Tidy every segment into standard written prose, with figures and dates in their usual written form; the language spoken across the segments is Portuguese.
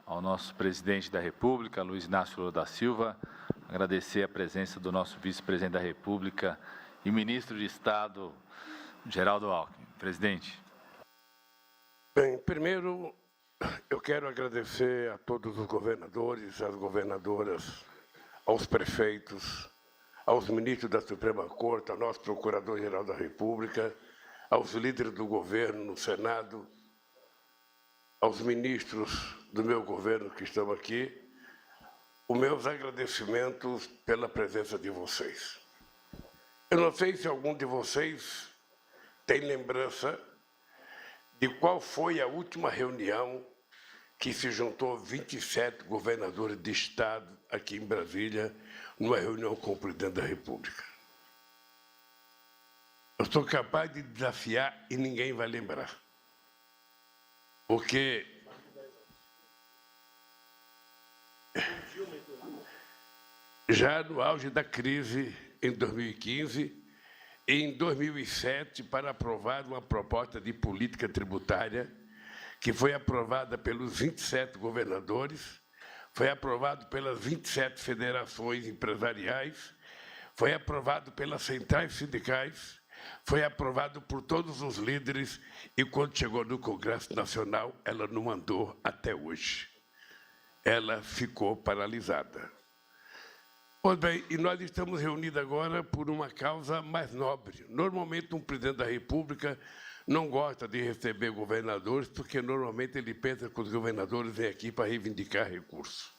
ao nosso presidente da República, Luiz Inácio Lula da Silva, agradecer a presença do nosso vice-presidente da República e ministro de Estado, Geraldo Alckmin. Presidente. Bem, primeiro, eu quero agradecer a todos os governadores, às governadoras, aos prefeitos, aos ministros da Suprema Corte, ao nosso Procurador-Geral da República, aos líderes do governo no Senado, aos ministros do meu governo que estão aqui, os meus agradecimentos pela presença de vocês. Eu não sei se algum de vocês tem lembrança de qual foi a última reunião que se juntou 27 governadores de Estado aqui em Brasília, numa reunião com o presidente da República. Eu sou capaz de desafiar e ninguém vai lembrar. Porque já no auge da crise, em 2015, e em 2007, para aprovar uma proposta de política tributária que foi aprovada pelos 27 governadores, foi aprovado pelas 27 federações empresariais, foi aprovado pelas centrais sindicais, foi aprovado por todos os líderes e, quando chegou no Congresso Nacional, ela não andou até hoje. Ela ficou paralisada. Pois bem, e nós estamos reunidos agora por uma causa mais nobre. Normalmente, um presidente da República não gosta de receber governadores, porque normalmente ele pensa que os governadores vêm aqui para reivindicar recursos.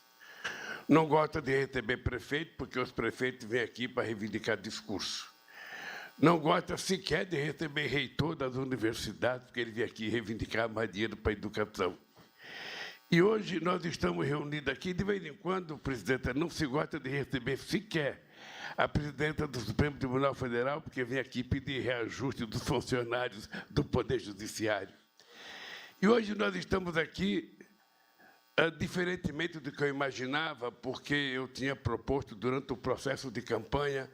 Não gosta de receber prefeito, porque os prefeitos vêm aqui para reivindicar discurso. Não gosta sequer de receber reitor das universidades, porque ele vem aqui reivindicar mais dinheiro para a educação. E hoje nós estamos reunidos aqui, de vez em quando, presidenta, não se gosta de receber sequer a presidenta do Supremo Tribunal Federal, porque vem aqui pedir reajuste dos funcionários do Poder Judiciário. E hoje nós estamos aqui, diferentemente do que eu imaginava, porque eu tinha proposto durante o processo de campanha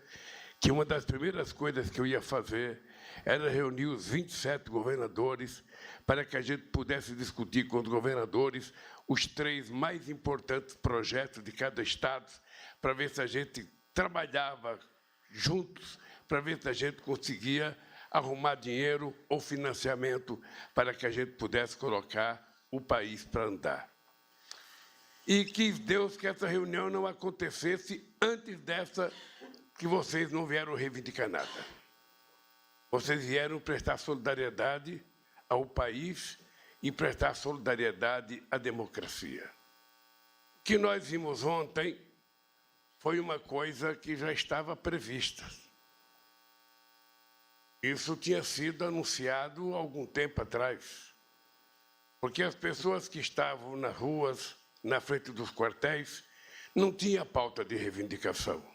que uma das primeiras coisas que eu ia fazer era reunir os 27 governadores para que a gente pudesse discutir com os governadores os 3 mais importantes projetos de cada estado, para ver se a gente trabalhava juntos, para ver se a gente conseguia arrumar dinheiro ou financiamento para que a gente pudesse colocar o país para andar. E quis Deus que essa reunião não acontecesse antes dessa, que vocês não vieram reivindicar nada. Vocês vieram prestar solidariedade ao país e prestar solidariedade à democracia. O que nós vimos ontem foi uma coisa que já estava prevista. Isso tinha sido anunciado há algum tempo atrás, porque as pessoas que estavam nas ruas, na frente dos quartéis, não tinham pauta de reivindicação.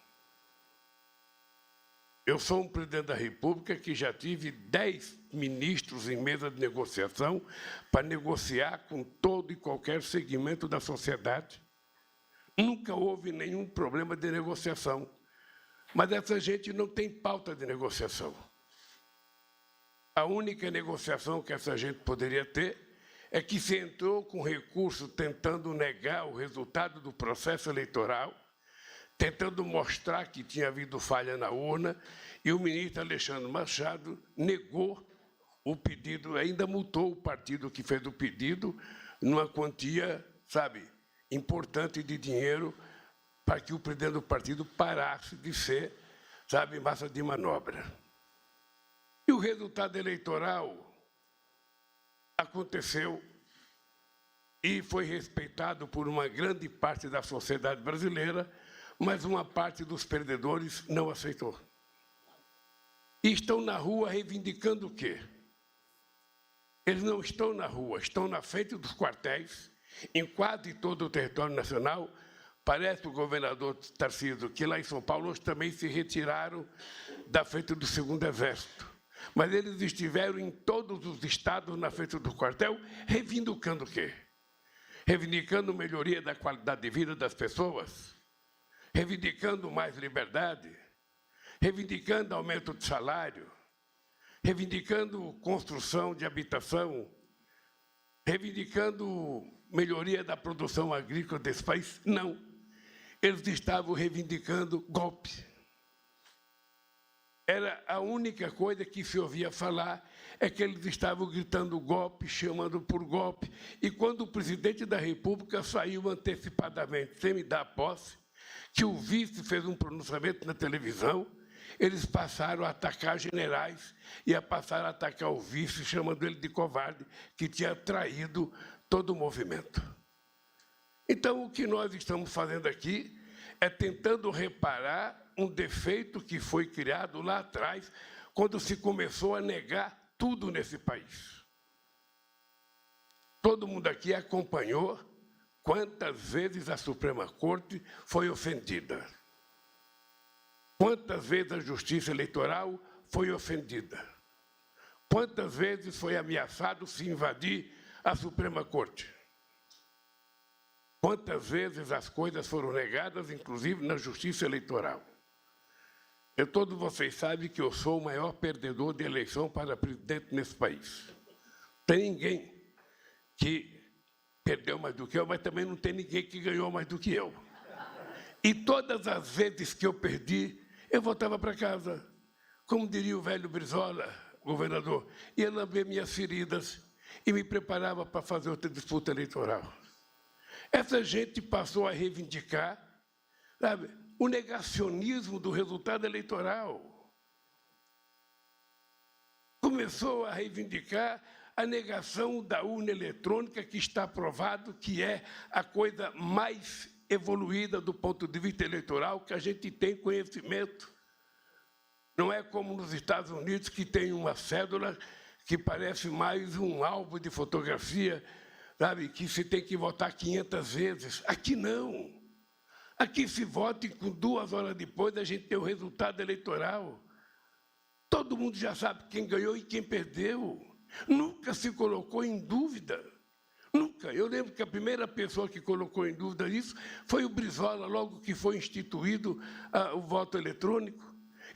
Eu sou um presidente da República que já tive 10 ministros em mesa de negociação para negociar com todo e qualquer segmento da sociedade. Nunca houve nenhum problema de negociação. Mas essa gente não tem pauta de negociação. A única negociação que essa gente poderia ter é que se entrou com recurso tentando negar o resultado do processo eleitoral, tentando mostrar que tinha havido falha na urna, e o ministro Alexandre Machado negou o pedido, ainda multou o partido que fez o pedido numa quantia, importante de dinheiro, para que o presidente do partido parasse de ser, massa de manobra. E o resultado eleitoral aconteceu e foi respeitado por uma grande parte da sociedade brasileira, mas uma parte dos perdedores não aceitou. E estão na rua reivindicando o quê? Eles não estão na rua, estão na frente dos quartéis, em quase todo o território nacional. Parece o governador Tarcísio que lá em São Paulo hoje também se retiraram da frente do 2º Exército. Mas eles estiveram em todos os estados na frente do quartel, reivindicando o quê? Reivindicando melhoria da qualidade de vida das pessoas, reivindicando mais liberdade, reivindicando aumento de salário, reivindicando construção de habitação, reivindicando melhoria da produção agrícola desse país? Não. Eles estavam reivindicando golpe. Era a única coisa que se ouvia falar, é que eles estavam gritando golpe, chamando por golpe. E quando o presidente da República saiu antecipadamente, sem me dar posse, que o vice fez um pronunciamento na televisão, eles passaram a atacar generais e passaram a atacar o vice, chamando ele de covarde, que tinha traído todo o movimento. Então, o que nós estamos fazendo aqui é tentando reparar um defeito que foi criado lá atrás, quando se começou a negar tudo nesse país. Todo mundo aqui acompanhou quantas vezes a Suprema Corte foi ofendida. Quantas vezes a Justiça Eleitoral foi ofendida. Quantas vezes foi ameaçado se invadir a Suprema Corte. Quantas vezes as coisas foram negadas, inclusive na Justiça Eleitoral. Todos vocês sabem que eu sou o maior perdedor de eleição para presidente nesse país. Tem ninguém que perdeu mais do que eu, mas também não tem ninguém que ganhou mais do que eu. E todas as vezes que eu perdi, eu voltava para casa. Como diria o velho Brizola, governador, ia lamber minhas feridas e me preparava para fazer outra disputa eleitoral. Essa gente passou a reivindicar, sabe, o negacionismo do resultado eleitoral. Começou a reivindicar a negação da urna eletrônica, que está provado que é a coisa mais evoluída do ponto de vista eleitoral que a gente tem conhecimento. Não é como nos Estados Unidos, que tem uma cédula que parece mais um álbum de fotografia, sabe, que se tem que votar 500 vezes. Aqui não. Aqui se vota e com 2 horas depois a gente tem o resultado eleitoral. Todo mundo já sabe quem ganhou e quem perdeu. Nunca se colocou em dúvida. Nunca. Eu lembro que a primeira pessoa que colocou em dúvida isso foi o Brizola, logo que foi instituído o voto eletrônico.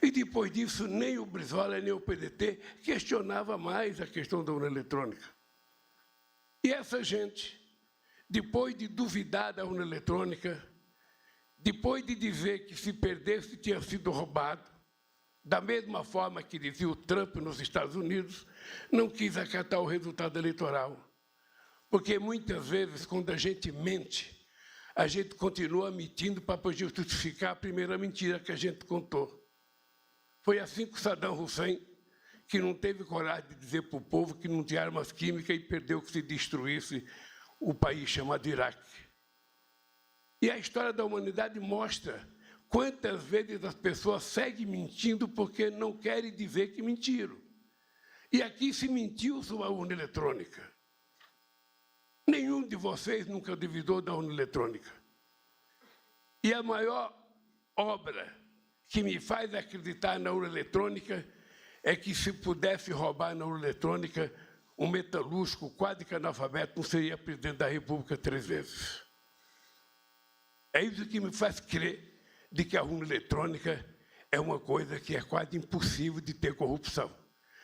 E depois disso, nem o Brizola, nem o PDT questionava mais a questão da urna eletrônica. E essa gente, depois de duvidar da urna eletrônica, depois de dizer que se perdesse tinha sido roubado, da mesma forma que dizia o Trump nos Estados Unidos, não quis acatar o resultado eleitoral. Porque muitas vezes, quando a gente mente, a gente continua mentindo para poder justificar a primeira mentira que a gente contou. Foi assim com Saddam Hussein, que não teve coragem de dizer para o povo que não tinha armas químicas e perdeu que se destruísse o país chamado Iraque. E a história da humanidade mostra quantas vezes as pessoas seguem mentindo porque não querem dizer que mentiram. E aqui se mentiu sobre a urna eletrônica. Nenhum de vocês nunca duvidou da urna eletrônica. E a maior obra que me faz acreditar na urna eletrônica é que, se pudesse roubar na urna eletrônica, um metalúrgico quase que analfabeto não seria presidente da República 3 vezes. É isso que me faz crer de que a urna eletrônica é uma coisa que é quase impossível de ter corrupção.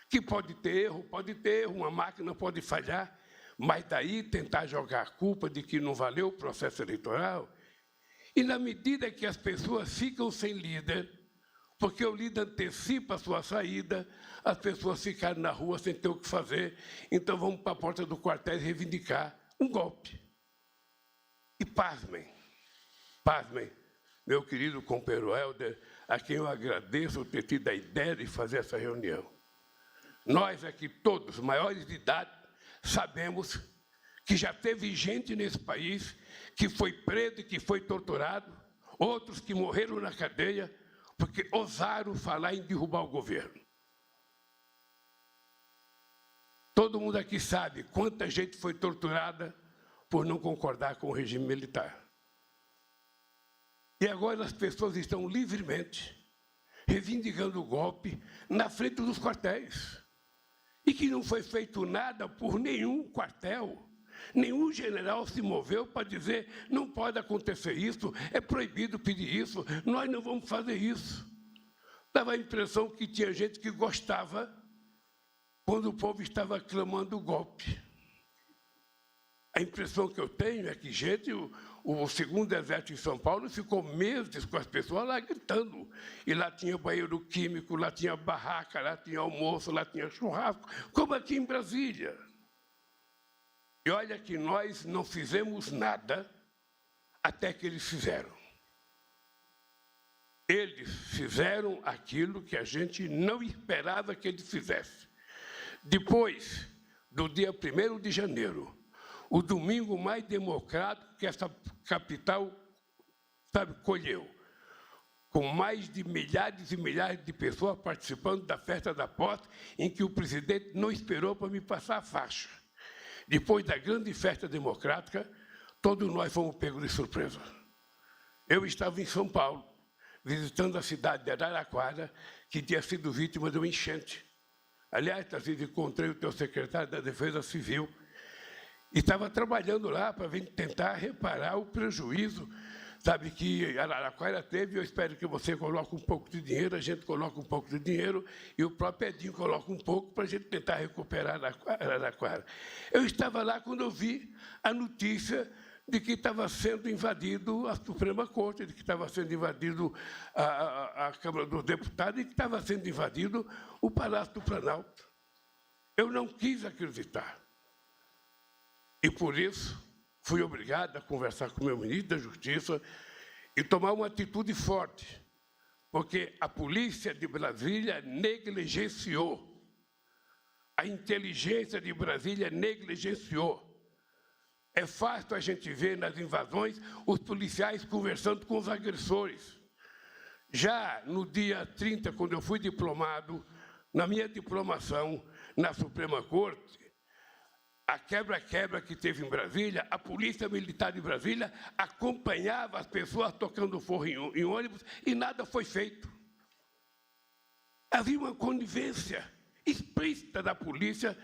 Que pode ter erro, uma máquina pode falhar, mas daí tentar jogar a culpa de que não valeu o processo eleitoral. E na medida que as pessoas ficam sem líder, porque o líder antecipa a sua saída, as pessoas ficaram na rua sem ter o que fazer, então vamos para a porta do quartel e reivindicar um golpe. E pasmem, meu querido companheiro Helder, a quem eu agradeço ter tido a ideia de fazer essa reunião. Nós aqui todos, maiores de idade, sabemos que já teve gente nesse país que foi preso e que foi torturado, outros que morreram na cadeia, porque ousaram falar em derrubar o governo. Todo mundo aqui sabe quanta gente foi torturada por não concordar com o regime militar. E agora as pessoas estão livremente reivindicando o golpe na frente dos quartéis. E que não foi feito nada por nenhum quartel. Nenhum general se moveu para dizer não pode acontecer isso, é proibido pedir isso, nós não vamos fazer isso. Dava a impressão que tinha gente que gostava quando o povo estava clamando o golpe. A impressão que eu tenho é que, gente, o segundo exército em São Paulo ficou meses com as pessoas lá gritando. E lá tinha banheiro químico, lá tinha barraca, lá tinha almoço, lá tinha churrasco, como aqui em Brasília. E olha que nós não fizemos nada até que eles fizeram. Eles fizeram aquilo que a gente não esperava que eles fizessem. Depois do dia 1º de janeiro, o domingo mais democrático que essa capital, colheu, com mais de milhares e milhares de pessoas participando da festa da posse, em que o presidente não esperou para me passar a faixa. Depois da grande festa democrática, todos nós fomos pegos de surpresa. Eu estava em São Paulo, visitando a cidade de Araraquara, que tinha sido vítima de uma enchente. Aliás, Tarcísio, encontrei o teu secretário da Defesa Civil, e estava trabalhando lá para tentar reparar o prejuízo, que Araraquara teve. Eu espero que você coloque um pouco de dinheiro, a gente coloca um pouco de dinheiro, e o próprio Edinho coloca um pouco para a gente tentar recuperar Araraquara. Eu estava lá quando eu vi a notícia de que estava sendo invadido a Suprema Corte, de que estava sendo invadido a Câmara dos Deputados e que estava sendo invadido o Palácio do Planalto. Eu não quis acreditar. E, por isso, fui obrigado a conversar com o meu ministro da Justiça e tomar uma atitude forte, porque a polícia de Brasília negligenciou, a inteligência de Brasília negligenciou. É fácil a gente ver nas invasões os policiais conversando com os agressores. Já no dia 30, quando eu fui diplomado, na minha diplomação na Suprema Corte, a quebra-quebra que teve em Brasília, a Polícia Militar de Brasília acompanhava as pessoas tocando forro em ônibus e nada foi feito. Havia uma conivência explícita da polícia,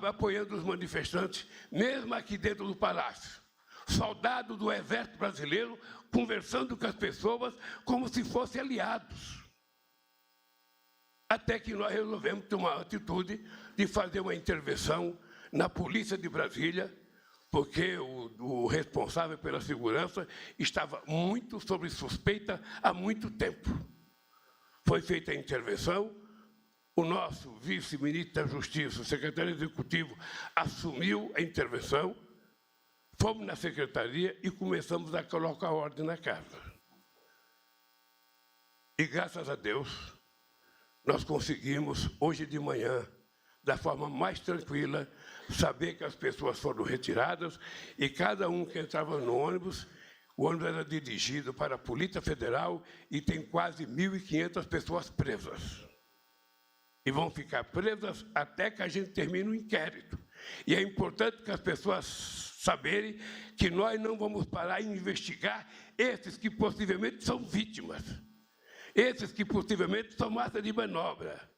apoiando os manifestantes, mesmo aqui dentro do Palácio. Soldados do Exército Brasileiro conversando com as pessoas como se fossem aliados. Até que nós resolvemos tomar a atitude de fazer uma intervenção na Polícia de Brasília, porque o responsável pela segurança estava muito sob suspeita há muito tempo. Foi feita a intervenção, o nosso vice-ministro da Justiça, o secretário executivo, assumiu a intervenção, fomos na secretaria e começamos a colocar ordem na casa. E, graças a Deus, nós conseguimos, hoje de manhã, da forma mais tranquila, saber que as pessoas foram retiradas e cada um que entrava no ônibus, o ônibus era dirigido para a Polícia Federal e tem quase 1.500 pessoas presas. E vão ficar presas até que a gente termine o inquérito. E é importante que as pessoas saberem que nós não vamos parar em investigar esses que possivelmente são vítimas, esses que possivelmente são massa de manobra,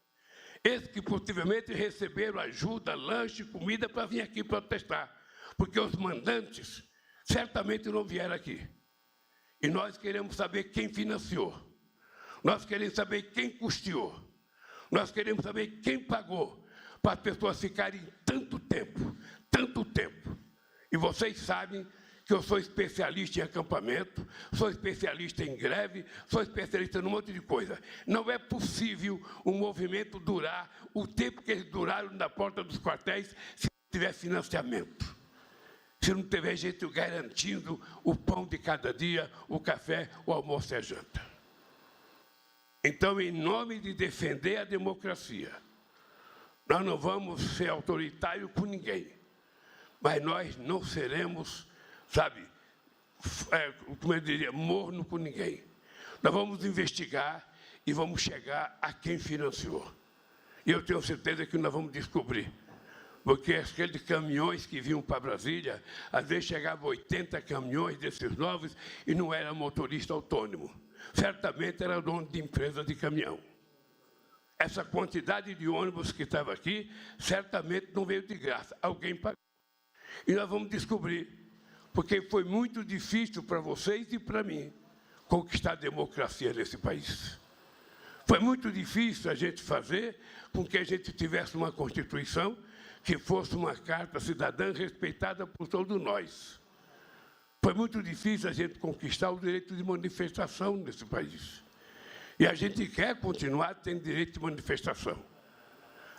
esses que possivelmente receberam ajuda, lanche, comida para vir aqui protestar, porque os mandantes certamente não vieram aqui. E nós queremos saber quem financiou, nós queremos saber quem custeou, nós queremos saber quem pagou para as pessoas ficarem tanto tempo. E vocês sabem que eu sou especialista em acampamento, sou especialista em greve, sou especialista num monte de coisa. Não é possível um movimento durar o tempo que eles duraram na porta dos quartéis se não tiver financiamento, se não tiver gente garantindo o pão de cada dia, o café, o almoço e a janta. Então, em nome de defender a democracia, nós não vamos ser autoritários com ninguém, mas nós não seremos, como eu diria, morno com ninguém. Nós vamos investigar e vamos chegar a quem financiou. E eu tenho certeza que nós vamos descobrir. Porque aqueles caminhões que vinham para Brasília, às vezes chegavam 80 caminhões desses novos e não era motorista autônomo. Certamente era dono de empresa de caminhão. Essa quantidade de ônibus que estava aqui, certamente não veio de graça. Alguém pagou. E nós vamos descobrir. Porque foi muito difícil para vocês e para mim conquistar a democracia nesse país. Foi muito difícil a gente fazer com que a gente tivesse uma Constituição que fosse uma carta cidadã respeitada por todos nós. Foi muito difícil a gente conquistar o direito de manifestação nesse país. E a gente quer continuar tendo direito de manifestação.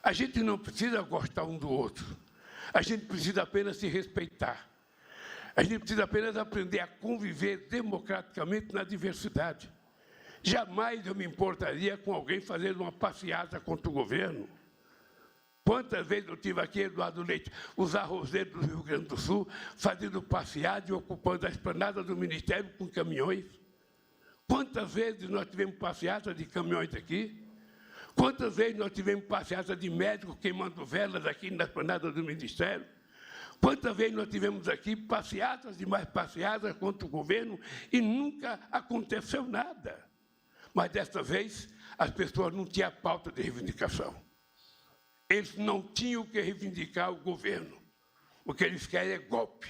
A gente não precisa gostar um do outro. A gente precisa apenas se respeitar. A gente precisa apenas aprender a conviver democraticamente na diversidade. Jamais eu me importaria com alguém fazendo uma passeata contra o governo. Quantas vezes eu tive aqui, Eduardo Leite, os arrozeiros do Rio Grande do Sul, fazendo passeata e ocupando a esplanada do Ministério com caminhões? Quantas vezes nós tivemos passeata de caminhões aqui? Quantas vezes nós tivemos passeata de médicos queimando velas aqui na esplanada do Ministério? Quantas vezes nós tivemos aqui passeatas e mais passeatas contra o governo e nunca aconteceu nada? Mas, desta vez, as pessoas não tinham pauta de reivindicação. Eles não tinham que reivindicar o governo. O que eles querem é golpe.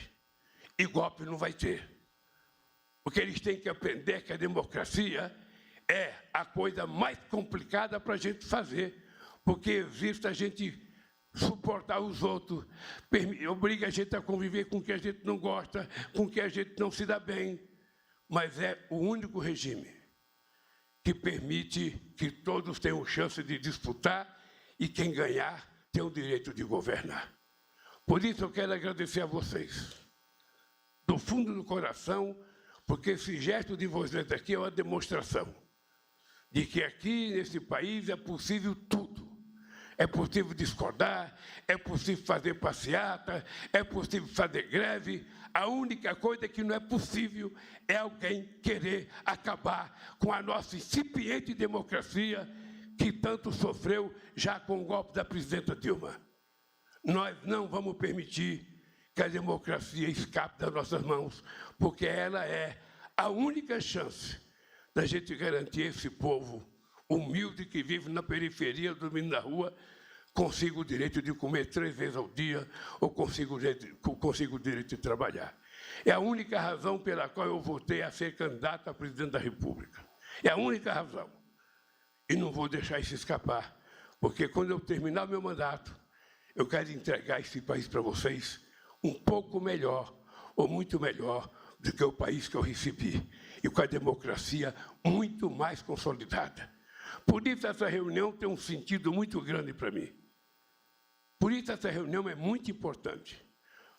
E golpe não vai ter. O que eles têm que aprender é que a democracia é a coisa mais complicada para a gente fazer, porque existe a gente suportar os outros, obriga a gente a conviver com quem a gente não gosta, com quem a gente não se dá bem, mas é o único regime que permite que todos tenham chance de disputar e quem ganhar tem o direito de governar. Por isso eu quero agradecer a vocês, do fundo do coração, porque esse gesto de vocês aqui é uma demonstração de que aqui, nesse país, é possível tudo. É possível discordar, é possível fazer passeata, é possível fazer greve. A única coisa que não é possível é alguém querer acabar com a nossa incipiente democracia que tanto sofreu já com o golpe da presidenta Dilma. Nós não vamos permitir que a democracia escape das nossas mãos, porque ela é a única chance da gente garantir esse povo humilde que vive na periferia, dormindo na rua, consiga o direito de comer 3 vezes ao dia ou consiga o direito de trabalhar. É a única razão pela qual eu votei a ser candidato a presidente da República. É a única razão. E não vou deixar isso escapar, porque quando eu terminar o meu mandato, eu quero entregar esse país para vocês um pouco melhor, ou muito melhor, do que o país que eu recebi, e com a democracia muito mais consolidada. Por isso essa reunião tem um sentido muito grande para mim. Por isso essa reunião é muito importante,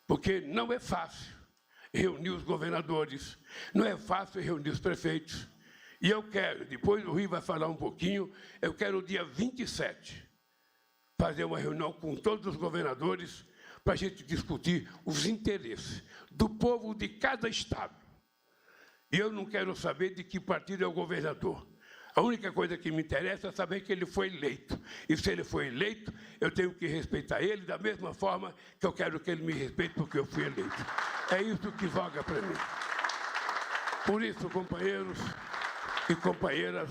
porque não é fácil reunir os governadores, não é fácil reunir os prefeitos. E eu quero, depois o Rui vai falar um pouquinho, eu quero o dia 27 fazer uma reunião com todos os governadores para a gente discutir os interesses do povo de cada estado. E eu não quero saber de que partido é o governador. A única coisa que me interessa é saber que ele foi eleito. E se ele foi eleito, eu tenho que respeitar ele da mesma forma que eu quero que ele me respeite porque eu fui eleito. É isso que voga para mim. Por isso, companheiros e companheiras,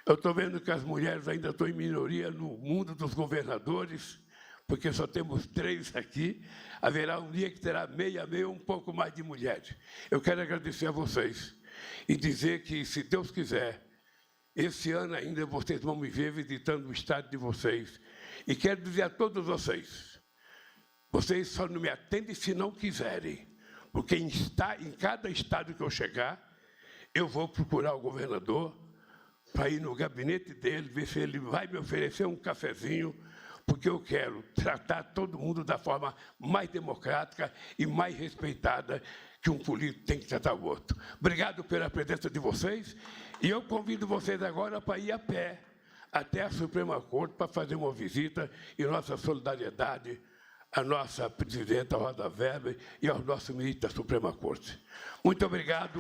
eu estou vendo que as mulheres ainda estão em minoria no mundo dos governadores, porque só temos 3 aqui, haverá um dia que terá meia, um pouco mais de mulheres. Eu quero agradecer a vocês e dizer que, se Deus quiser, esse ano ainda vocês vão me ver visitando o estado de vocês. E quero dizer a todos vocês, vocês só não me atendem se não quiserem, porque em cada estado que eu chegar, eu vou procurar o governador para ir no gabinete dele, ver se ele vai me oferecer um cafezinho, porque eu quero tratar todo mundo da forma mais democrática e mais respeitada que um político tem que tratar o outro. Obrigado pela presença de vocês, e eu convido vocês agora para ir a pé até a Suprema Corte para fazer uma visita e nossa solidariedade à nossa presidenta Rosa Weber e ao nosso ministro da Suprema Corte. Muito obrigado.